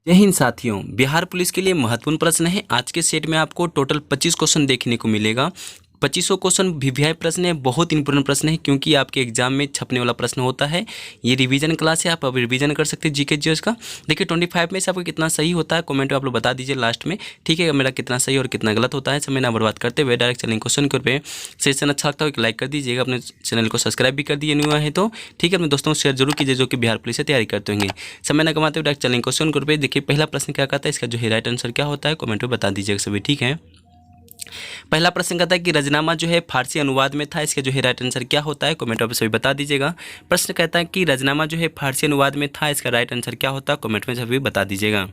जय हिंद साथियों, बिहार पुलिस के लिए महत्वपूर्ण प्रश्न है। आज के सेट में आपको टोटल 25 क्वेश्चन देखने को मिलेगा। 2500 क्वेश्चन वीवीआई प्रश्न है, बहुत इंपॉर्टेंट प्रश्न है क्योंकि आपके एग्जाम में छपने वाला प्रश्न होता है। ये रिवीजन क्लास है, आप अब रिवीजन कर सकते हैं जीके जीएस का। देखिए 25 में से आपको कितना सही होता है कमेंट में आप लोग बता दीजिए लास्ट में, ठीक है। मेरा कितना सही और कितना गलत होता है समय ना बर्बाद करते हुए डायरेक्ट चलेंगे क्वेश्चन के ऊपर। सेशन अच्छा लगता है एक लाइक कर दीजिएगा, अपने चैनल को सब्सक्राइब भी कर दीजिए न्यू है तो, ठीक है। अपने दोस्तों को शेयर जरूर कीजिए जो कि बिहार पुलिस से तैयारी करते होंगे। समय ना कमाते हुए डायरेक्ट चलेंगे क्वेश्चन के ऊपर। देखिए पहला प्रश्न क्या कहता है, इसका जो है राइट आंसर क्या होता है कमेंट में बता दीजिएगा सभी, ठीक है। पहला प्रश्न कहता है कि रजनामा जो है फारसी अनुवाद में था, इसका जो है राइट आंसर क्या होता है कमेंट में सभी बता दीजिएगा। प्रश्न कहता है कि रजनामा जो है फारसी अनुवाद में था, इसका राइट आंसर क्या होता है कमेंट में सभी बता दीजिएगा।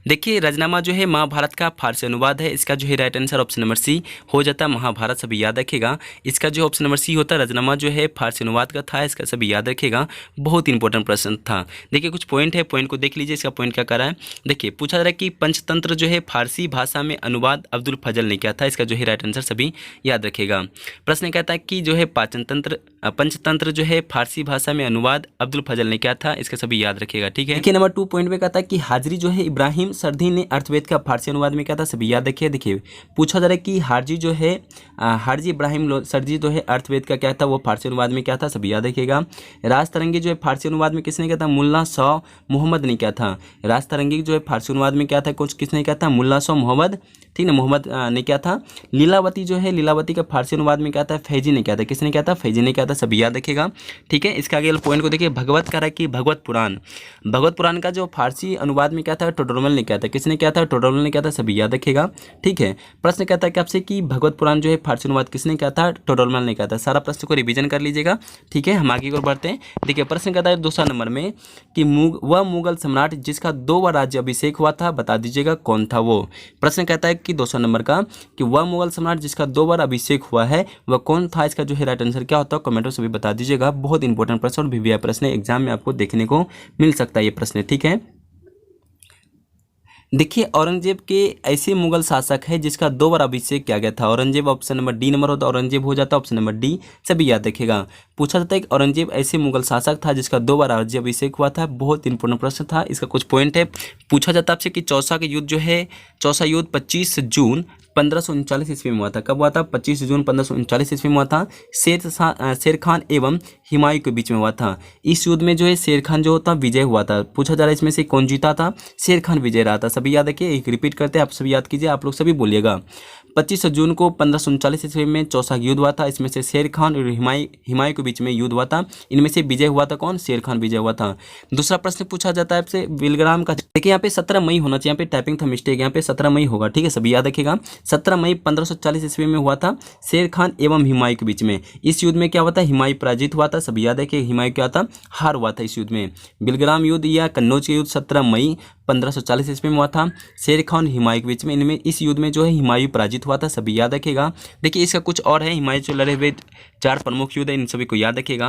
देखिए रजनामा जो है महाभारत का फारसी अनुवाद है, इसका जो है right answer option number C हो जाता है। महाभारत सभी याद रखेगा, इसका जो ऑप्शन नंबर सी होता है। रजनामा जो है फारसी अनुवाद का था, इसका सभी याद रखेगा, बहुत इंपॉर्टेंट प्रश्न था। देखिए कुछ पॉइंट है, पॉइंट को देख लीजिए। इसका पॉइंट क्या कर रहा है, देखिए पूछा जा रहा है कि पंचतंत्र जो है फारसी भाषा में अनुवाद अब्दुल फजल ने किया था, इसका जो है राइट आंसर सभी याद रखेगा। प्रश्न कहता है कि जो है पंचतंत्र जो है फारसी भाषा में अनुवाद अब्दुल फजल ने किया था, इसका सभी याद रखेगा, ठीक है। देखिए नंबर 2 पॉइंट में कहता है कि हाजिरी जो है इब्राहिम सरदी ने अर्थवेद का फारसी अनुवाद में क्या था, सभी याद रखिए। देखिए पूछा जा रहा है कि हारजी जो है हारजी इब्राहिम सरदी जो है अर्थवेद का क्या था, वो फारसी अनुवाद में क्या था, सभी याद रखिएगा। राज तरंगी जो है फारसी अनुवाद में किसने किया था, मुल्ला शाह मोहम्मद ने किया था। राज तरंगी जो है फारसी अनुवाद में क्या था, कुछ किसने किया था, मुल्ला शाह मोहम्मद, ठीक ना, मोहम्मद ने किया था। लीलावती जो है लीलावती का फारसी अनुवाद में क्या था, फैजी ने किया था। किसने किया था, फैजी ने किया था, सभी याद रखिएगा, ठीक है। इसका अगले पॉइंट को देखिए, भगवत कह रहा है कि भगवत पुराण का जो फारसी अनुवाद में क्या था, टोडरमल ने किया था। किसने किया था, टोडरमल ने किया था, सभी याद रखिएगा, ठीक है। प्रश्न कहता है कि आपसे कि भगवत पुराण जो है फारसी अनुवाद किसने किया था, टोडरमल ने किया था। सारा प्रश्न को रिवीजन कर लीजिएगा, ठीक है। हम आगे और बढ़ते हैं। देखिए प्रश्न कहता है दूसरा नंबर में कि वह मुगल सम्राट जिसका 2 बार राज्य अभिषेक हुआ था, बता दीजिएगा कौन था वो। प्रश्न कहता है कि दूसरा नंबर का कि वह मुगल सम्राट जिसका 2 बार अभिषेक हुआ है वह कौन था, इसका जो है राइट आंसर क्या होता है कमेंट में सभी बता दीजिएगा। बहुत इंपॉर्टेंट प्रश्न और वीवीआई प्रश्न एग्जाम में आपको देखने को मिल सकता है ये प्रश्न, ठीक है। देखिए औरंगजेब के ऐसे मुगल शासक है जिसका 2 बार अभिषेक किया गया था। Aurangzeb option number D number होता है, औरंगजेब हो जाता है ऑप्शन नंबर डी, सभी याद रखिएगा। पूछा जाता है कि औरंगजेब ऐसे मुगल शासक था जिसका 2 बार राज्य अभिषेक हुआ था, बहुत इंपॉर्टेंट प्रश्न था। इसका कुछ पॉइंट है, पूछा जाता है आपसे कि चौसा का युद्ध जो है, चौसा युद्ध 25 जून 1539 ईस्वी में हुआ था। कब हुआ था, 25 जून 1539 ईस्वी में हुआ था। शेर खान एवं हुमायूं के बीच में हुआ था। इस युद्ध में जो है शेर खान जो था विजय हुआ था। पूछा जा रहा है इसमें से कौन जीता था, शेर खान विजय रहा था, सभी याद रखिए। एक रिपीट करते हैं, आप सभी याद कीजिए, आप लोग सभी बोलिएगा। 25 जून को 1539 ईस्वी में चौसा युद्ध हुआ था। इसमें से शेर खान और हुमायूं के बीच में युद्ध हुआ था। इनमें से विजय हुआ था कौन, शेर खान विजय हुआ था। दूसरा प्रश्न पूछा जाता है आपसे बिलग्राम का। देखिए यहाँ पे 17 मई होना चाहिए, यहाँ पे टाइपिंग था मिस्टेक, यहाँ पे 17 मई होगा, ठीक है, सभी याद रखिएगा। 17 मई 1540 ईस्वी में हुआ था, शेर खान एवं हुमायूं के बीच में। इस युद्ध में क्या हुआ था, हुमायूं पराजित हुआ था, सभी याद है कि हुमायूं क्या था, हार हुआ था इस युद्ध में। बिलग्राम युद्ध या कन्नौज के युद्ध 17 मई 1540 ईस्वी में हुआ था, शेर खान हुमायूं के बीच में। इनमें इस युद्ध में जो है हुमायूं पराजित हुआ था, सभी याद रखिएगा। देखिए इसका कुछ और है, हुमायूं जो लड़े हुए 4 प्रमुख युद्ध है, इन सभी को याद रखिएगा।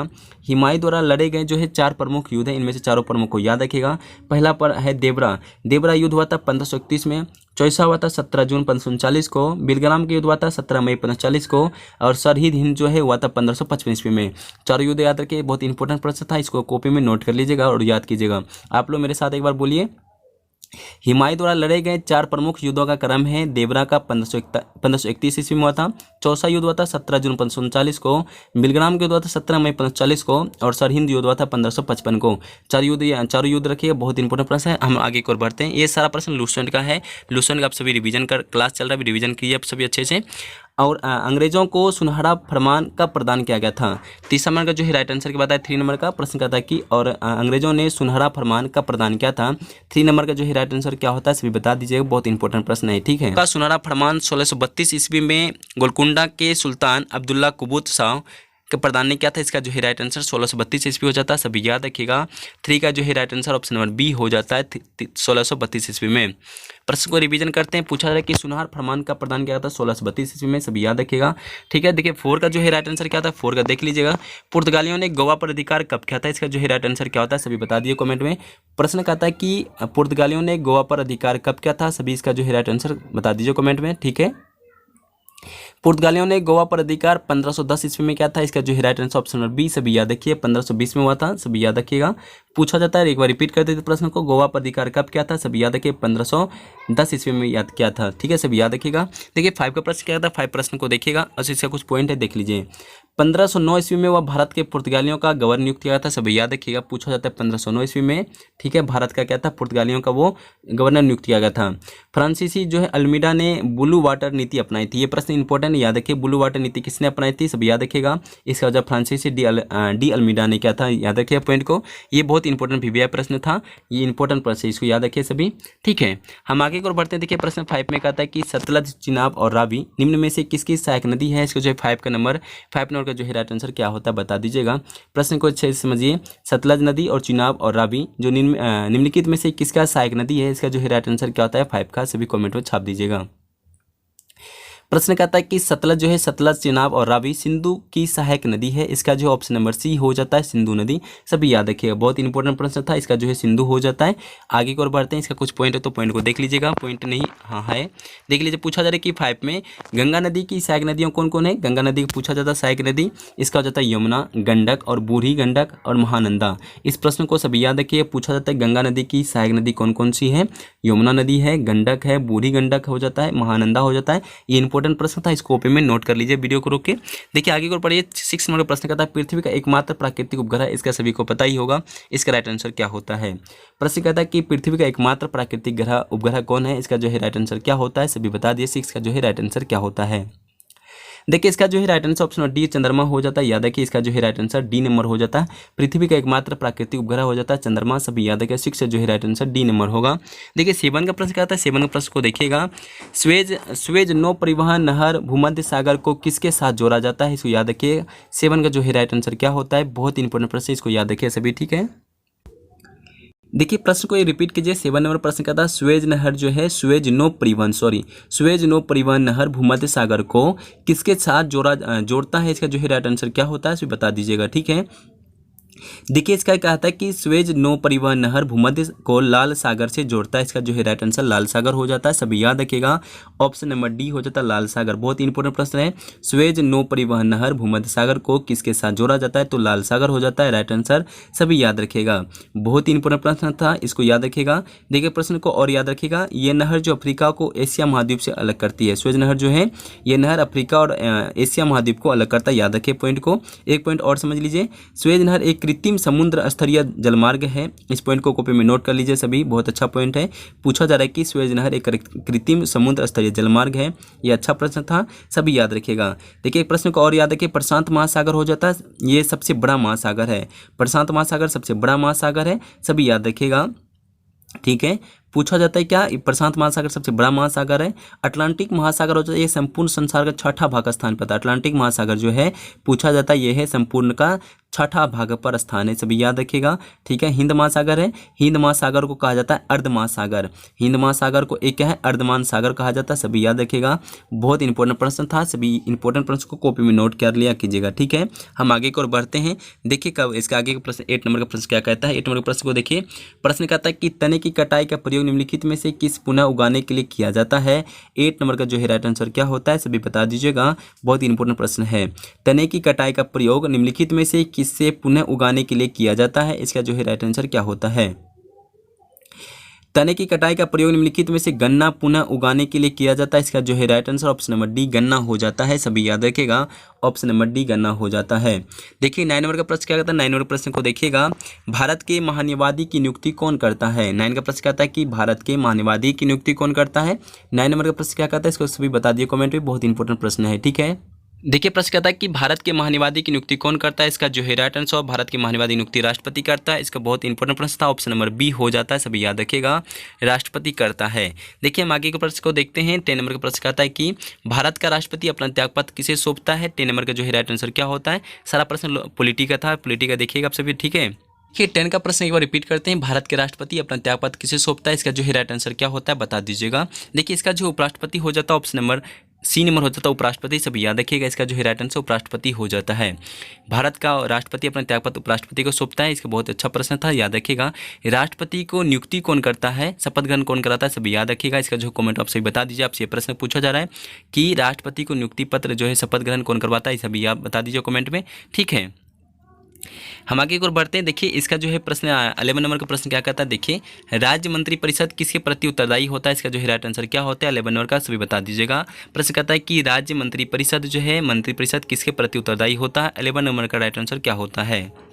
हुमायूं द्वारा लड़े गए जो है 4 प्रमुख युद्ध है, इनमें से चारों प्रमुख को याद रखिएगा। पहला पर है देवरा युद्ध हुआ था 1531 में। चौसा हुआ था 17 जून 1539 को। बिलग्राम का युद्ध हुआ था 17 मई 1540 को। और सरहिंद हिंद जो है हुआ था 1555 ईस्वी में। चारों युद्ध याद रखिए, बहुत इंपॉर्टेंट प्रश्न था, इसको कॉपी में नोट कर लीजिएगा और याद कीजिएगा। आप लोग मेरे साथ एक बार बोलिए। हुमायूं द्वारा लड़े गए 4 प्रमुख युद्धों का क्रम है। देवरा का 1531 ईस्वी में हुआ था। चौसा युद्ध हुआ था 17 जून 1539 को। बिलग्राम का युद्ध हुआ था 17 मई 1540 को। और सरहिंद युद्ध हुआ था 1555 को। चारों युद्ध रखिए, बहुत इंपॉर्टेंट प्रश्न है। हम आगे की ओर बढ़ते हैं। ये सारा प्रश्न लूसेंट का है, लूसेंट का आप सभी रिवीजन कर क्लास चल रहा है, रिवीजन कीजिए आप सभी अच्छे से। और अंग्रेजों को सुनहरा फरमान कब प्रदान किया गया था। तीसरा नंबर का जो है राइट आंसर की बात है। 3 नंबर का प्रश्न कहता है कि और अंग्रेजों ने सुनहरा फरमान कब प्रदान किया था। 3 नंबर का जो है राइट आंसर क्या होता है सभी बता दीजिएगा, बहुत इंपॉर्टेंट प्रश्न है, ठीक है। का सुनहरा फरमान 1632 ईस्वी में गोलकुंडा के सुल्तान अब्दुल्ला कुबूत शाह के प्रदान ने किया था। इसका जो है राइट आंसर 1632 ईस्वी हो जाता है, सभी याद रखिएगा। 3 का जो है right answer option number B हो जाता है 1632 ईस्वी में। प्रश्न को रिवीजन करते हैं। पूछा जा रहा है कि सुनहरा फरमान का प्रदान किया था 1632 ईस्वी में, सभी याद रखिएगा, ठीक है। देखिए 4 का जो है राइट आंसर क्या था, 4 का देख लीजिएगा। पुर्तगालियों ने गोवा पर अधिकार कब किया था, इसका जो है राइट आंसर क्या होता है सभी बता दिए कमेंट में। प्रश्न कहता है कि पुर्तगालियों ने गोवा पर अधिकार कब किया था, सभी इसका जो है राइट आंसर बता दीजिए कमेंट में, ठीक है। पुर्तगालियों ने गोवा पर अधिकार 1510 ईस्वी में किया था। इसका जो है right answer option number B, सभी याद रखिए, 1520 में हुआ था, सभी याद रखिएगा। पूछा जाता है। एक बार रिपीट कर देते प्रश्न को, गोवा पर अधिकार कब क्या था? सभी याद रखिए 1510 ईस्वी में याद किया था। ठीक है, सभी याद रखिएगा। देखिए 5 का प्रश्न क्या था, 5 प्रश्न को देखिएगा और इसका कुछ पॉइंट है, देख लीजिए। 1509 ईस्वी में वह भारत के पुर्तगालियों का गवर्नर नियुक्त किया था। सभी याद रखिएगा, पूछा जाता है 1509 ईस्वी में। ठीक है, भारत का क्या था, पुर्तगालियों का वो गवर्नर नियुक्त किया गया था। फ्रांसीसी जो है अल्मीडा ने ब्लू वाटर नीति अपनाई थी। ये प्रश्न इंपॉर्टेंट, याद रखिए। ब्लू वाटर नीति किसने अपनाई थी? सभी याद रखिएगा। इसका वजह फ्रांसीसी डी अल्मीडा ने क्या था, याद रखिए पॉइंट को। ये बहुत इंपॉर्टेंट वीवीआई प्रश्न था, ये इंपॉर्टेंट प्रश्न है, इसको याद रखिए सभी। ठीक है, हम आगे की ओर बढ़ते हैं। देखिए प्रश्न 5 में कहता है कि सतलज, चिनाब और रावी निम्न में से किसकी सहायक नदी है? इसको जो है 5 नंबर का जो है राइट आंसर क्या होता है बता दीजिएगा। प्रश्न को अच्छे से समझिए। सतलज नदी और चिनाब और रावी जो निम्नलिखित में से किसका सहायक नदी है? इसका जो है राइट आंसर क्या होता है 5 का, सभी कमेंट में छाप दीजिएगा। प्रश्न कहता है कि सतलज जो है, सतलज, चिनाब और रावी सिंधु की सहायक नदी है। इसका जो ऑप्शन नंबर सी हो जाता है, सिंधु नदी। सभी याद रखिएगा, बहुत इंपॉर्टेंट प्रश्न था। इसका जो है सिंधु हो जाता है। आगे की ओर बढ़ते हैं। इसका कुछ पॉइंट है तो पॉइंट को देख लीजिएगा, पॉइंट नहीं हाँ है, देख लीजिए। पूछा जा रहा है कि 5 में गंगा नदी की सहायक नदियों कौन कौन है? गंगा नदी को पूछा जाता है सहायक नदी, इसका हो जाता है यमुना, गंडक और बूढ़ी गंडक और महानंदा। इस प्रश्न को सभी याद रखिए। पूछा जाता है गंगा नदी की सहायक नदी कौन कौन सी है? यमुना नदी है, गंडक है, बूढ़ी गंडक हो जाता है, महानंदा हो जाता है। ये इंपॉर्टेंट प्रश्न था, इसको कॉपी में नोट कर लीजिए वीडियो को रोक के। देखिए आगे को पढ़िए। 6 नंबर का प्रश्न कहता है पृथ्वी का एकमात्र प्राकृतिक उपग्रह, इसका सभी को पता ही होगा, इसका राइट आंसर क्या होता है? प्रश्न कहता है कि पृथ्वी का एकमात्र प्राकृतिक उपग्रह कौन है? इसका जो है राइट आंसर क्या होता है, सभी बता दिए। 6 का जो है राइट आंसर क्या होता है? देखिए इसका जो है राइट आंसर ऑप्शन डी चंद्रमा हो जाता है। याद रखिए, इसका जो है राइट आंसर डी नंबर हो जाता है। पृथ्वी का एकमात्र प्राकृतिक उपग्रह हो जाता है चंद्रमा, सभी याद रखिए। 6 जो है राइट आंसर डी नंबर होगा। देखिए 7 का प्रश्न क्या आता है, 7 का प्रश्न को देखिएगा। स्वेज नौ परिवहन नहर भूमध्य सागर को किसके साथ जोड़ा जाता है? इसको याद रखिए। 7 का जो है राइट आंसर क्या होता है? बहुत इंपॉर्टेंट प्रश्न, इसको याद रखिए सभी। ठीक है, देखिए प्रश्न को ये रिपीट कीजिए। 7 नंबर प्रश्न कहता है स्वेज नहर जो है, स्वेज नो परिवहन नहर भूमध्य सागर को किसके साथ जोड़ता है? इसका जो है राइट आंसर क्या होता है, इसे बता दीजिएगा। ठीक है, देखिए इसका कहता है कि स्वेज नौ परिवहन नहर भूमध्य को लाल सागर से जोड़ता है। इसका जो है राइट आंसर लाल सागर हो जाता है, सभी याद रखिएगा। ऑप्शन नंबर डी हो जाता है लाल सागर। बहुत इंपॉर्टेंट प्रश्न है। स्वेज नौ परिवहन नहर भूमध्य सागर को किसके साथ जोड़ा जाता है? तो लाल सागर हो जाता है, राइट आंसर सभी याद रखिएगा। बहुत इंपॉर्टेंट प्रश्न था, इसको याद रखिएगा। देखिए प्रश्न को और याद रखिएगा। ये नहर जो अफ्रीका को एशिया महाद्वीप से अलग करती है, स्वेज नहर जो है ये नहर अफ्रीका और एशिया महाद्वीप को अलग करता है, याद रखिए पॉइंट को। एक पॉइंट और समझ लीजिए, स्वेज नहर एक कृत्रिम समुद्र स्तरीय जलमार्ग है। इस पॉइंट को कॉपी में नोट कर लीजिए सभी, बहुत अच्छा पॉइंट है। पूछा जा रहा है कि स्वेज नहर एक कृत्रिम समुद्र स्तरीय जलमार्ग है, यह अच्छा प्रश्न था, सभी याद रखिएगा। देखिए एक प्रश्न को और याद रखिए। प्रशांत महासागर हो जाता है, ये सबसे बड़ा महासागर है। प्रशांत महासागर सबसे बड़ा महासागर है, सभी याद रखिएगा। ठीक है, पूछा जाता है क्या प्रशांत महासागर सबसे बड़ा महासागर है? अटलांटिक महासागर हो जाता है, ये संपूर्ण संसार का छठा भाग स्थान पर था। अटलांटिक महासागर जो है पूछा जाता है, यह है संपूर्ण का छठा भाग पर स्थान है, सभी याद रखिएगा। ठीक है, हिंद महासागर है, हिंद महासागर को कहा जाता है अर्ध महासागर। हिंद महासागर को एक क्या है, अर्धमान सागर कहा जाता है, सभी याद रखिएगा। बहुत इंपॉर्टेंट प्रश्न था, सभी इंपॉर्टेंट प्रश्न को कॉपी में नोट कर लिया कीजिएगा। ठीक है, हम आगे की ओर बढ़ते हैं। देखिए कब इसका आगे का प्रश्न 8 नंबर का प्रश्न क्या कहता है। 8 नंबर के प्रश्न को देखिए। प्रश्न कहता है कि तने की कटाई का प्रयोग निम्नलिखित में से किस पुनः उगाने के लिए किया जाता है? 8 नंबर का जो है राइट आंसर क्या होता है, सभी बता दीजिएगा। बहुत इंपॉर्टेंट प्रश्न है। तने की कटाई का प्रयोग निम्नलिखित में से किससे पुनः उगाने के लिए किया जाता है? इसका जो है राइट आंसर क्या होता है? तने की कटाई का प्रयोग निम्नलिखित में से गन्ना पुनः उगाने के लिए किया जाता है। इसका जो है right answer option number D गन्ना हो जाता है, सभी याद रखिएगा। ऑप्शन नंबर डी गन्ना हो जाता है। देखिए 9 नंबर का प्रश्न क्या कहता है। 9 नंबर प्रश्न को देखिएगा। भारत के महान्यवादी की नियुक्ति कौन करता है? 9 का प्रश्न कहता है कि भारत के महान्यवादी की नियुक्ति कौन करता है? 9 नंबर का प्रश्न क्या कहता है, इसको सभी बता दिए कमेंट में, बहुत इंपॉर्टेंट प्रश्न है। ठीक है, देखिए प्रश्न कहता है कि भारत के महान्यवादी की नियुक्ति कौन करता है? इसका जो है राइट आंसर भारत के महान्यवादी नियुक्ति राष्ट्रपति करता है। इसका बहुत इंपॉर्टेंट प्रश्न था, ऑप्शन नंबर बी हो जाता है, सभी याद रखिएगा, राष्ट्रपति करता है। देखिए हम आगे के प्रश्न को देखते हैं। 10 नंबर का प्रश्न कहता है कि भारत का राष्ट्रपति अपना त्यागपत्र किसे सौंपता है? 10 नंबर का जो है राइट आंसर क्या होता है? सारा प्रश्न पॉलिटी का था, पॉलिटी का देखिएगा आप सभी। ठीक है, देखिए 10 का प्रश्न एक बार रिपीट करते हैं। भारत के राष्ट्रपति अपना त्यागपत्र किसे सौंपता है? इसका जो है राइट आंसर क्या होता है, बता दीजिएगा। देखिए इसका जो उपराष्ट्रपति हो जाता है ऑप्शन नंबर सी नंबर हो जाता है, उपराष्ट्रपति, सभी याद रखिएगा। इसका जो है राइट आंसर उपराष्ट्रपति हो जाता है। भारत का राष्ट्रपति अपना त्यागपत्र उपराष्ट्रपति को सौंपता है, इसका बहुत अच्छा प्रश्न था, याद रखिएगा। राष्ट्रपति को नियुक्ति कौन करता है? शपथ ग्रहण कौन कराता है? सभी याद रखिएगा। इसका जो कमेंट आप सभी बता दीजिए। आपसे ये प्रश्न पूछा जा रहा है कि राष्ट्रपति को नियुक्ति पत्र जो है शपथ ग्रहण कौन करवाता है, सभी आप बता दीजिए कमेंट में। ठीक है, हम आगे की ओर बढ़ते हैं। देखिए इसका जो है प्रश्न 11 नंबर का प्रश्न क्या कहता है, देखिए राज्य मंत्री परिषद किसके प्रति उत्तरदायी होता है, इसका जो है राइट आंसर क्या होता है 11 नंबर का, सभी बता दीजिएगा। प्रश्न कहता है कि राज्य मंत्री परिषद जो है मंत्री परिषद किसके प्रति उत्तरदायी होता है, 11 नंबर का राइट आंसर क्या होता है।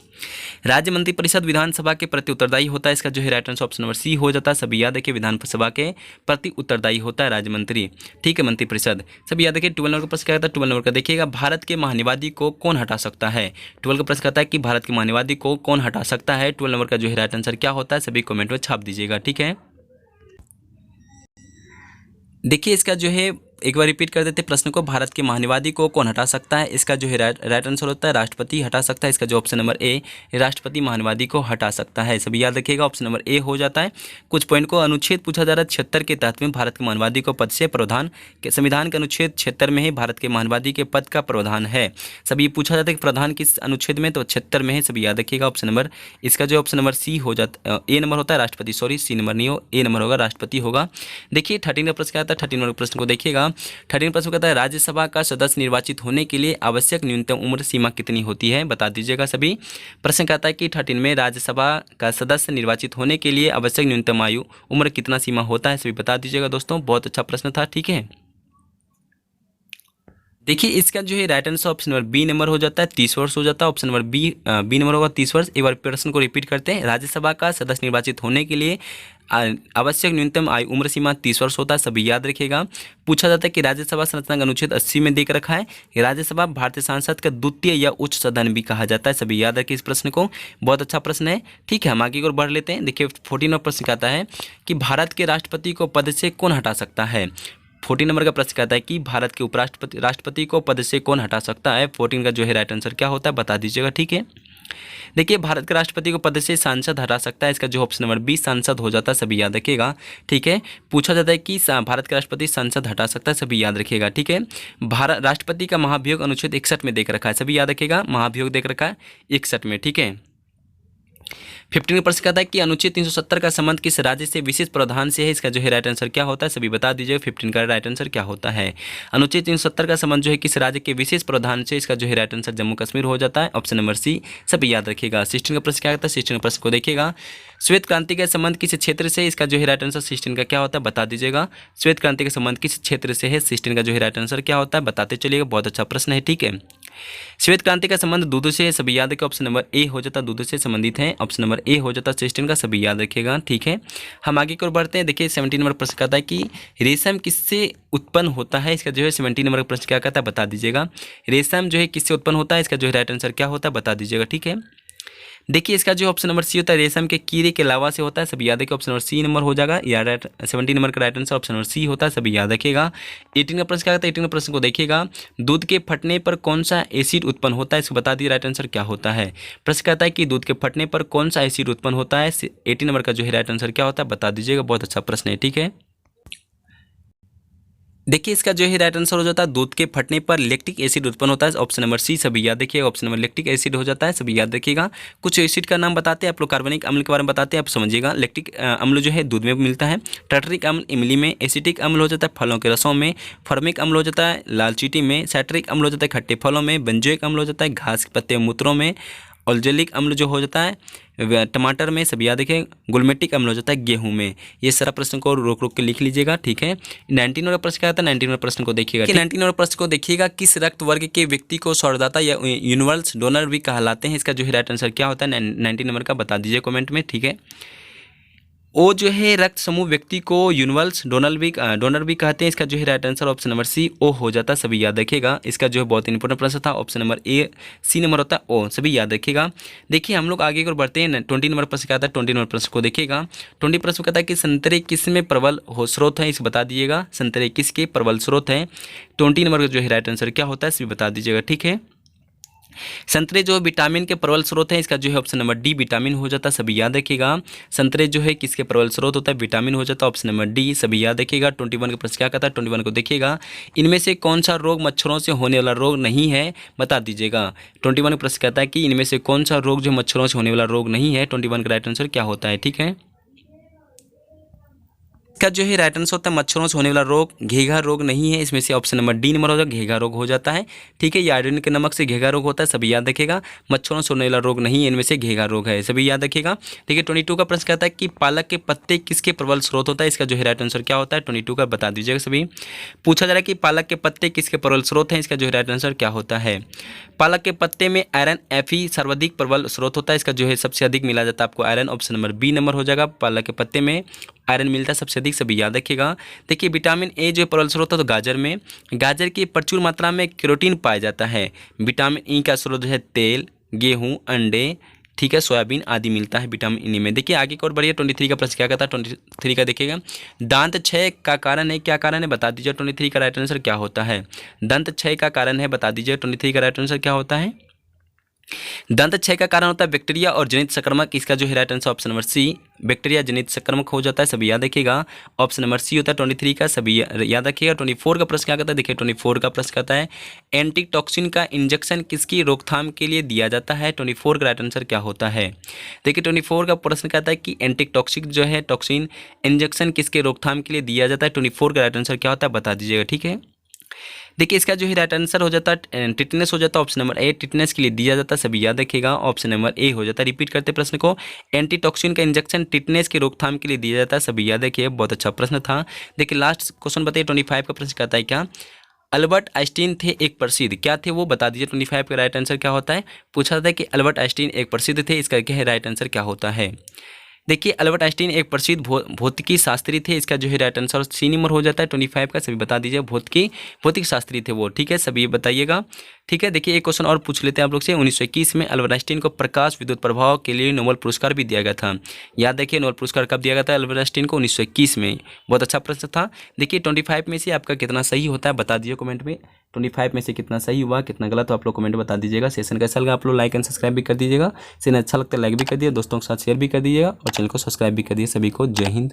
राज्य मंत्रिपरिषद विधानसभा के प्रति उत्तरदायी होता है, इसका जो है right answer option number C हो जाता है। सभी याद रखिए विधानसभा के प्रति उत्तरदायी होता है राज्य मंत्री, ठीक है, मंत्रिपरिषद। सभी याद रखिए 12 नंबर का प्रश्न क्या कहता है, 12 नंबर का देखिएगा भारत के महानिवादी को कौन हटा सकता है। 12 का प्रश्न कहता है कि भारत के महानिवादी को कौन हटा सकता है। 12 नंबर का जो है राइट आंसर क्या होता है, सभी कमेंट में छाप दीजिएगा, ठीक है। देखिए इसका जो है एक बार रिपीट कर देते प्रश्न को, भारत के महानिवादी को कौन हटा सकता है, इसका जो है राइट आंसर होता है राष्ट्रपति हटा सकता है। इसका जो ऑप्शन नंबर ए राष्ट्रपति महानिवादी को हटा सकता है, सभी याद रखिएगा ऑप्शन नंबर ए हो जाता है। कुछ पॉइंट को अनुच्छेद पूछा जा रहा है 76 के तहत में भारत के महानिवादी को पद से प्रावधान के संविधान के अनुच्छेद 76 में ही भारत के महानिवादी के पद का प्रावधान है। सभी पूछा जाता है कि प्रधान किस अनुच्छेद में, तो 76 में है, सभी याद रखिएगा ऑप्शन नंबर इसका जो ऑप्शन नंबर सी हो जाता, ए नंबर होता है राष्ट्रपति, सॉरी सी नंबर नहीं हो, ए नंबर होगा राष्ट्रपति होगा। देखिए 13 का प्रश्न क्या आता है, 13 नंबर प्रश्न को देखिएगा। 13 प्रश्न कहता है राज्यसभा का सदस्य निर्वाचित होने के लिए आवश्यक न्यूनतम उम्र सीमा कितनी होती है, बता दीजिएगा सभी। प्रश्न कहता है कि 13 में राज्यसभा का सदस्य निर्वाचित होने के लिए आवश्यक न्यूनतम आयु उम्र कितना सीमा होता है, सभी बता दीजिएगा दोस्तों। बहुत अच्छा प्रश्न था, ठीक है। देखिए इसका जो है right answer option number B number हो जाता है, 30 वर्ष हो जाता है। ऑप्शन नंबर बी नंबर होगा 30 वर्ष। एक बार प्रश्न को रिपीट करते हैं, राज्यसभा का सदस्य निर्वाचित होने के लिए आवश्यक न्यूनतम आयु उम्र सीमा 30 वर्ष होता है, सभी याद रखिएगा। पूछा जाता है कि राज्यसभा संरचना का अनुच्छेद 80 में देख रखा है, राज्यसभा भारतीय संसद का द्वितीय या उच्च सदन भी कहा जाता है, सभी याद रखिए इस प्रश्न को, बहुत अच्छा प्रश्न है, ठीक है। हम आगे की ओर बढ़ लेते हैं। देखिए 14 प्रश्न कहता है कि भारत के राष्ट्रपति को पद से कौन हटा सकता है। 14 नंबर का प्रश्न कहता है कि भारत के उपराष्ट्रपति राष्ट्रपति को पद से कौन हटा सकता है। 14 का जो है राइट आंसर क्या होता है, बता दीजिएगा, ठीक है। देखिए भारत के राष्ट्रपति को पद से सांसद हटा सकता है, इसका जो ऑप्शन नंबर 20 सांसद हो जाता है, सभी याद रखिएगा, ठीक है। पूछा जाता है कि भारत के राष्ट्रपति सांसद हटा सकता है, सभी याद रखिएगा, ठीक है। भारत राष्ट्रपति का महाभियोग अनुच्छेद 61 में देख रखा है, सभी याद रखिएगा, महाभियोग देख रखा है 61 में, ठीक है। 15 प्रश्न कहता है कि अनुच्छेद 370 का संबंध किस राज्य से विशेष प्रावधान से है, इसका जो है राइट आंसर क्या होता है, सभी बता दीजिए। 15 का राइट आंसर क्या होता है, अनुच्छेद 370 का संबंध जो है किस राज्य के विशेष प्रावधान से, इसका जो है राइट आंसर जम्मू कश्मीर हो जाता है, ऑप्शन नंबर सी, सभी याद रखिएगा। 16 का प्रश्न क्या कहता है, 16 प्रश्न को देखिएगा, श्वेत क्रांति का संबंध किस क्षेत्र से, इसका जो है राइट आंसर 16 का क्या होता है, बता दीजिएगा। श्वेत क्रांति का संबंध किस क्षेत्र से है, 16 का जो है राइट आंसर क्या होता है, बताते चलिएगा, बहुत अच्छा प्रश्न है, ठीक है। श्वेत क्रांति का संबंध दूध से है, सभी याद रखिए, ऑप्शन नंबर ए हो जाता है, दूध से संबंधित है, ऑप्शन नंबर ए हो जाता है 16 का, सभी याद रखिएगा, ठीक है। हम आगे की ओर बढ़ते हैं। देखिए 17 नंबर प्रश्न कहता है कि रेशम किससे उत्पन्न होता है, इसका जो है 17 नंबर का प्रश्न क्या कहता है, बता दीजिएगा। रेशम जो है किससे उत्पन्न होता है, इसका जो है राइट आंसर क्या होता है, बता दीजिएगा, ठीक है। देखिए इसका जो ऑप्शन नंबर सी होता है रेशम के कीड़े के लावा से होता है, सभी याद रखिए, ऑप्शन नंबर सी नंबर हो जाएगा, या राइट 17 नंबर का right answer option number C होता है, सभी याद रखिएगा। 18 का प्रश्न क्या कहता है, 18 प्रश्न को देखिएगा, दूध के फटने पर कौन सा एसिड उत्पन्न होता है, इसको बता दिए, राइट आंसर क्या होता है। प्रश्न कहता है कि दूध के फटने पर कौन सा एसिड उत्पन्न होता है, 18 नंबर का जो है राइट आंसर क्या होता है, बता दीजिएगा, बहुत अच्छा प्रश्न है, ठीक है। देखिए इसका जो है राइट आंसर हो जाता है दूध के फटने पर लैक्टिक एसिड उत्पन्न होता है, ऑप्शन नंबर सी, सभी याद रखिएगा, ऑप्शन नंबर लैक्टिक एसिड हो जाता है, सभी याद रखिएगा। कुछ एसिड का नाम बताते हैं आप लोग, कार्बनिक अम्ल के बारे में बताते हैं, आप समझिएगा। लैक्टिक अम्ल जो है दूध में मिलता है, टार्टरिक अम्ल इमली में, एसिटिक अम्ल हो जाता है फलों के रसों में, फॉर्मिक अम्ल हो जाता है लाल चींटी में, साइट्रिक अम्ल हो जाता है खट्टे फलों में, बेंजोइक अम्ल हो जाता है घास के पत्ते मूत्रों में, ऑल्जेलिक अम्ल जो हो जाता है टमाटर में, सब याद रखें। गुलमेटिक अम्ल हो जाता है गेहूं में। ये सारा प्रश्न को रोक रोक के लिख लीजिएगा, ठीक है। 19 नंबर प्रश्न क्या आता है, 19 नंबर प्रश्न को देखिएगा, 19 नंबर प्रश्न को देखिएगा, किस रक्त वर्ग के व्यक्ति को स्वरदाता या यूनिवर्सल डोनर भी कहलाते हैं, इसका जो है राइट आंसर क्या होता है, 19 नंबर का बता दीजिए कमेंट में, ठीक है। ओ जो है रक्त समूह व्यक्ति को यूनिवर्सल डोनर भी कहते हैं, इसका जो है right answer option number C ओ हो जाता है, सभी याद रखिएगा। इसका जो है बहुत इंपॉर्टेंट प्रश्न था, option number A C number होता है ओ, सभी याद रखिएगा। देखिए हम लोग आगे की ओर बढ़ते हैं। 20 नंबर प्रश्न क्या आता है, 20 नंबर प्रश्न को देखिएगा। 20 प्रश्न कहता है कि संतरे किस में प्रबल हो स्रोत है, इसे बता दीजिएगा, संतरे किसके प्रबल स्रोत है। 20 नंबर का जो है राइट आंसर क्या होता है, इसे बता दीजिएगा, ठीक है। संतरे जो विटामिन के प्रबल स्रोत है, इसका जो है ऑप्शन नंबर डी विटामिन हो जाता है, सभी याद रखिएगा। संतरे जो है किसके प्रबल स्रोत होता है, विटामिन हो जाता है, ऑप्शन नंबर डी, सभी याद रखिएगा। 21 का प्रश्न क्या कहता है, 21 को देखिएगा, इनमें से कौन सा रोग मच्छरों से होने वाला रोग नहीं है, बता दीजिएगा। 21 का प्रश्न कहता है कि इनमें से कौन सा रोग जो मच्छरों से होने वाला रोग नहीं है, 21 का राइट आंसर क्या होता है, ठीक है। इसका जो है राइट आंसर होता है मच्छरों से होने वाला रोग घेघा रोग नहीं है, इसमें से ऑप्शन नंबर डी नंबर हो जाएगा, घेघा रोग हो जाता है। ठीक है, ये आयोडीन के नमक से घेघा रोग होता है, सभी याद रखिएगा। मच्छरों से होने वाला रोग नहीं है, इनमें से घेघा रोग है, सभी याद रखिएगा। ठीक है, 22 का प्रश्न कहता है कि पालक के पत्ते किसके प्रबल स्रोत होता है, इसका जो है राइट आंसर क्या होता है 22 का बता दीजिएगा सभी। पूछा जा रहा है कि पालक के पत्ते किसके प्रबल स्रोत हैं, इसका जो है राइट आंसर क्या होता है। पालक के पत्ते में आयरन Fe सर्वाधिक प्रबल स्रोत होता है, इसका जो है सबसे अधिक मिला जाता है आपको iron, option number B number हो जाएगा। पालक के पत्ते में आयरन मिलता है सबसे अधिक, सभी याद रखिएगा। देखिए विटामिन ए जो प्रबल स्रोत है तो गाजर में, गाजर की प्रचुर मात्रा में कैरोटीन पाया जाता है। विटामिन ई का स्रोत है तेल, गेहूँ, अंडे, ठीक है, सोयाबीन आदि मिलता है विटामिन ई में। देखिए आगे की ओर बढ़िए, 23 का प्रश्न क्या कहता है 23 का देखिएगा। दांत क्षय का कारण है, क्या कारण है बता दीजिए। 23 का राइट आंसर क्या होता है। दंत क्षय का कारण है बता दीजिए। 23 का राइट आंसर क्या होता है। दंत क्षय का कारण होता है बैक्टीरिया और जनित संक्रमक, इसका जो है right answer option number C, bacteria जनित संक्रमक हो जाता है, सभी याद रखिएगा। ऑप्शन नंबर सी होता है 23 का, सभी याद रखिएगा। 24 का प्रश्न क्या कहता है, देखिए 24 का प्रश्न कहता है एंटीटॉक्सिन का इंजेक्शन किसकी रोकथाम के लिए दिया जाता है। 24 का राइट आंसर क्या होता है। देखिए 24 का प्रश्न कहता है कि एंटीटॉक्सिक जो है टॉक्सिन इंजेक्शन किसके रोकथाम के लिए दिया जाता है। 24 का राइट आंसर क्या होता है बता दीजिएगा। ठीक है, देखिए इसका जो है राइट आंसर हो जाता है टिटनेस हो जाता है, ऑप्शन नंबर ए, टिटनेस के लिए दिया जाता है, सभी याद रखिएगा। ऑप्शन नंबर ए हो जाता है। रिपीट करते प्रश्न को, एंटीटॉक्सिन का इंजेक्शन टिटनेस की रोकथाम के लिए दिया जाता है, सभी याद रखिए। बहुत अच्छा प्रश्न था। देखिए लास्ट क्वेश्चन बताइए, 25 का प्रश्न कहता है क्या अल्बर्ट आइंस्टीन थे एक प्रसिद्ध, क्या थे वो बता दीजिए। 25 का राइट आंसर क्या होता है। पूछा जाता है कि अल्बर्ट आइंस्टीन एक प्रसिद्ध थे, इसका क्या है राइट आंसर क्या होता है। देखिए अल्बर्ट आइंस्टीन एक प्रसिद्ध भौतिकी शास्त्री थे, इसका जो है राइट आंसर सी नंबर हो जाता है। 25 का सभी बता दीजिए, भौतिक शास्त्री थे वो। ठीक है, सभी बताइएगा। ठीक है, देखिए एक क्वेश्चन और पूछ लेते हैं आप लोग से। 1921 में अल्बर्ट आइंस्टीन को प्रकाश विद्युत प्रभाव के लिए नोबेल पुरस्कार भी दिया गया था। याद रखिए नोबेल पुरस्कार कब दिया गया था अल्बर्ट आइंस्टीन को, 1921 में। बहुत अच्छा प्रश्न था। देखिए 25 में से आपका कितना सही होता है बता दीजिए कमेंट में। 25 में से कितना सही हुआ कितना गलत, तो आप लोग कमेंट बता दीजिएगा। सेशन कैसा लगा आप लोग लाइक एंड सब्सक्राइब भी कर दीजिएगा। सेशन अच्छा लगता है लाइक भी कर दिए, दोस्तों के साथ शेयर भी कर दीजिएगा और चैनल को सब्सक्राइब भी कर दिए। सभी को जय हिंद।